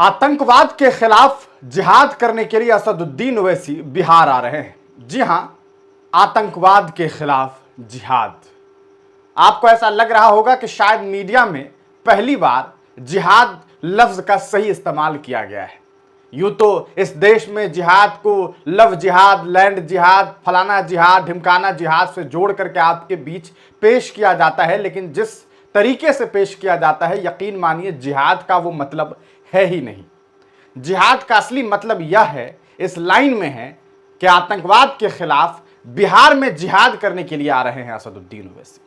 आतंकवाद के खिलाफ जिहाद करने के लिए असदुद्दीन ओवैसी बिहार आ रहे हैं। जी हां, आतंकवाद के खिलाफ जिहाद। आपको ऐसा लग रहा होगा कि शायद मीडिया में पहली बार जिहाद लफ्ज का सही इस्तेमाल किया गया है। यूं तो इस देश में जिहाद को लव जिहाद, लैंड जिहाद, फलाना जिहाद, ढिमकाना जिहाद से जोड़ करके आपके बीच पेश किया जाता है, लेकिन जिस तरीके से पेश किया जाता है, यकीन मानिए जिहाद का वो मतलब है ही नहीं। जिहाद का असली मतलब यह है, इस लाइन में है कि आतंकवाद के खिलाफ बिहार में जिहाद करने के लिए आ रहे हैं असदुद्दीन ओवैसी।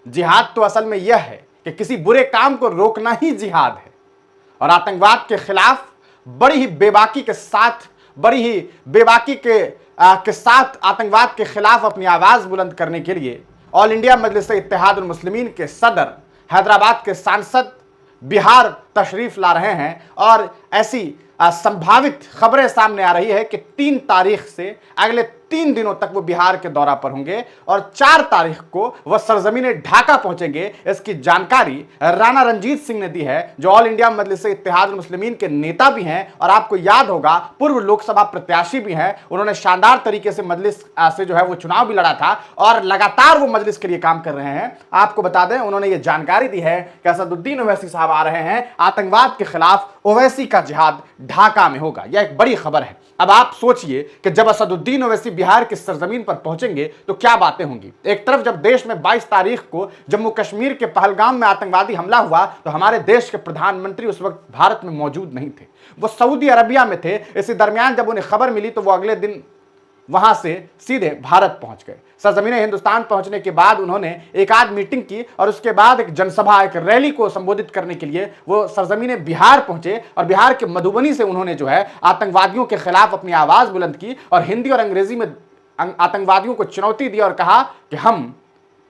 जिहाद तो असल में यह है कि किसी बुरे काम को रोकना ही जिहाद है। और आतंकवाद के खिलाफ बड़ी ही बेबाकी के साथ आतंकवाद के खिलाफ अपनी आवाज बुलंद करने के लिए ऑल इंडिया मजलिस इत्तेहादुल मुस्लिमीन के सदर, हैदराबाद के सांसद बिहार तशरीफ ला रहे हैं। और ऐसी संभावित खबरें सामने आ रही है कि 3 तारीख से अगले 3 दिनों तक वो बिहार के दौरा पर होंगे और 4 तारीख को वह सरजमीन ढाका पहुंचेंगे। इसकी जानकारी राणा रणजीत सिंह ने दी है, जो ऑल इंडिया मजलिस इत्तेहादुल मुस्लिमीन के नेता भी हैं और आपको याद होगा पूर्व लोकसभा प्रत्याशी भी हैं। उन्होंने शानदार तरीके से मजलिस से जो है वो चुनाव भी लड़ा था और लगातार वो मजलिस के लिए काम कर रहे हैं। आपको बता दें, उन्होंने ये जानकारी दी है कि असदुद्दीन ओवैसी साहब आ रहे हैं। आतंकवाद के खिलाफ ओवैसी का जिहाद ढाका में होगा। यह एक बड़ी खबर है। अब आप सोचिए कि जब असदुद्दीन ओवैसी बिहार की सरजमीन पर पहुंचेंगे तो क्या बातें होंगी। एक तरफ जब देश में 22 तारीख को जम्मू कश्मीर के पहलगाम में आतंकवादी हमला हुआ तो हमारे देश के प्रधानमंत्री उस वक्त भारत में मौजूद नहीं थे, वो सऊदी अरबिया में थे। इसी दरमियान जब उन्हें खबर मिली तो वो अगले दिन वहां से सीधे भारत पहुंच गए। सरजमीन हिंदुस्तान पहुंचने के बाद उन्होंने एक आध मीटिंग की और उसके बाद एक जनसभा, एक रैली को संबोधित करने के लिए वो सरजमीन बिहार पहुंचे और बिहार के मधुबनी से उन्होंने जो है आतंकवादियों के खिलाफ अपनी आवाज बुलंद की और हिंदी और अंग्रेजी में आतंकवादियों को चुनौती दी और कहा कि हम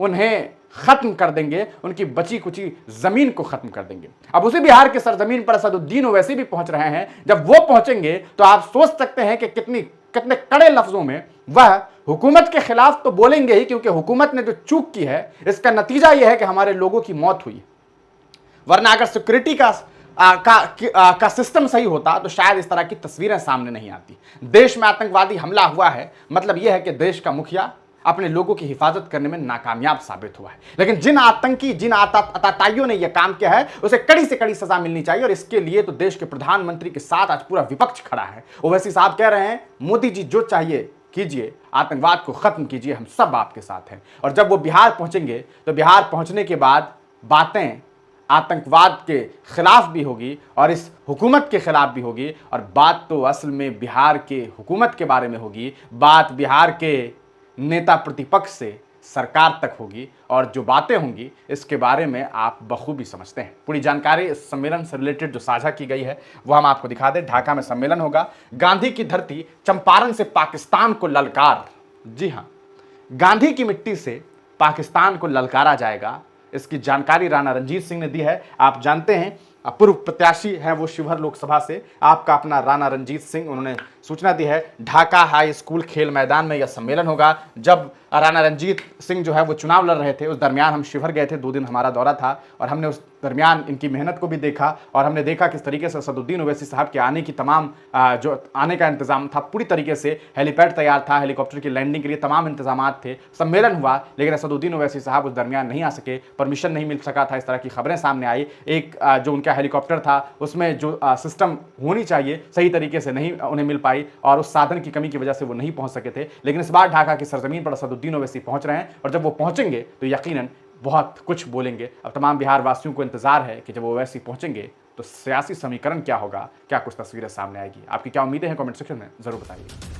उन्हें खत्म कर देंगे, उनकी बची कुची जमीन को खत्म कर देंगे। अब उसी बिहार के सरजमीन पर असदुद्दीन ओवैसी भी पहुंच रहे हैं। जब वो पहुंचेंगे तो आप सोच सकते हैं कि कितने कड़े लफ्जों में वह हुकूमत के खिलाफ तो बोलेंगे ही, क्योंकि हुकूमत ने जो चूक की है इसका नतीजा यह है कि हमारे लोगों की मौत हुई। वरना अगर सिक्योरिटी का सिस्टम सही होता तो शायद इस तरह की तस्वीरें सामने नहीं आती। देश में आतंकवादी हमला हुआ है, मतलब यह है कि देश का मुखिया अपने लोगों की हिफाजत करने में नाकामयाब साबित हुआ है। लेकिन जिन आतताइयों ने यह काम किया है उसे कड़ी से कड़ी सजा मिलनी चाहिए और इसके लिए तो देश के प्रधानमंत्री के साथ आज पूरा विपक्ष खड़ा है। ओवैसी साहब कह रहे हैं, मोदी जी जो चाहिए कीजिए, आतंकवाद को खत्म कीजिए, हम सब आपके साथ हैं। और जब वो बिहार पहुंचेंगे तो बिहार पहुंचने के बाद बातें आतंकवाद के खिलाफ भी होगी और इस हुकूमत के खिलाफ भी होगी। और बात तो असल में बिहार के हुकूमत के बारे में होगी, बात बिहार के नेता प्रतिपक्ष से सरकार तक होगी। और जो बातें होंगी इसके बारे में आप बखूबी समझते हैं। पूरी जानकारी इस सम्मेलन से रिलेटेड जो साझा की गई है वो हम आपको दिखा दें। ढाका में सम्मेलन होगा। गांधी की धरती चंपारण से पाकिस्तान को ललकार। जी हाँ, गांधी की मिट्टी से पाकिस्तान को ललकारा जाएगा। इसकी जानकारी राणा रणजीत सिंह ने दी है। आप जानते हैं पूर्व प्रत्याशी हैं वो शिवहर लोकसभा से, आपका अपना राणा रणजीत सिंह, उन्होंने सूचना दी है। ढाका हाई स्कूल खेल मैदान में यह सम्मेलन होगा। जब राणा रणजीत सिंह जो है वो चुनाव लड़ रहे थे उस दरमियान हम शिवहर गए थे, 2 दिन हमारा दौरा था और हमने उस दरमियान इनकी मेहनत को भी देखा और हमने देखा किस तरीके से असदुद्दीन ओवैसी साहब के आने की तमाम जो आने का इंतजाम था, पूरी तरीके से हेलीपैड तैयार था, हेलीकॉप्टर की लैंडिंग के लिए तमाम इंतजाम थे। सम्मेलन हुआ लेकिन असदुद्दीन ओवैसी साहब उस दरमियान नहीं आ सके, परमिशन नहीं मिल सका था, इस तरह की खबरें सामने आई। एक जो उनका हेलीकॉप्टर था उसमें जो सिस्टम होनी चाहिए सही तरीके से नहीं उन्हें मिल पाई और उस साधन की कमी की वजह से वो नहीं पहुंच सके थे। लेकिन इस बार ढाका की सरजमीन पर असदुद्दीन ओवैसी पहुंच रहे हैं और जब वो पहुंचेंगे तो यकीनन बहुत कुछ बोलेंगे। अब तमाम बिहार वासियों को इंतजार है कि जब वो ओवैसी पहुंचेंगे तो सियासी समीकरण क्या होगा, क्या कुछ तस्वीरें सामने आएगी। आपकी क्या उम्मीदें हैं, कमेंट सेक्शन में जरूर बताइए।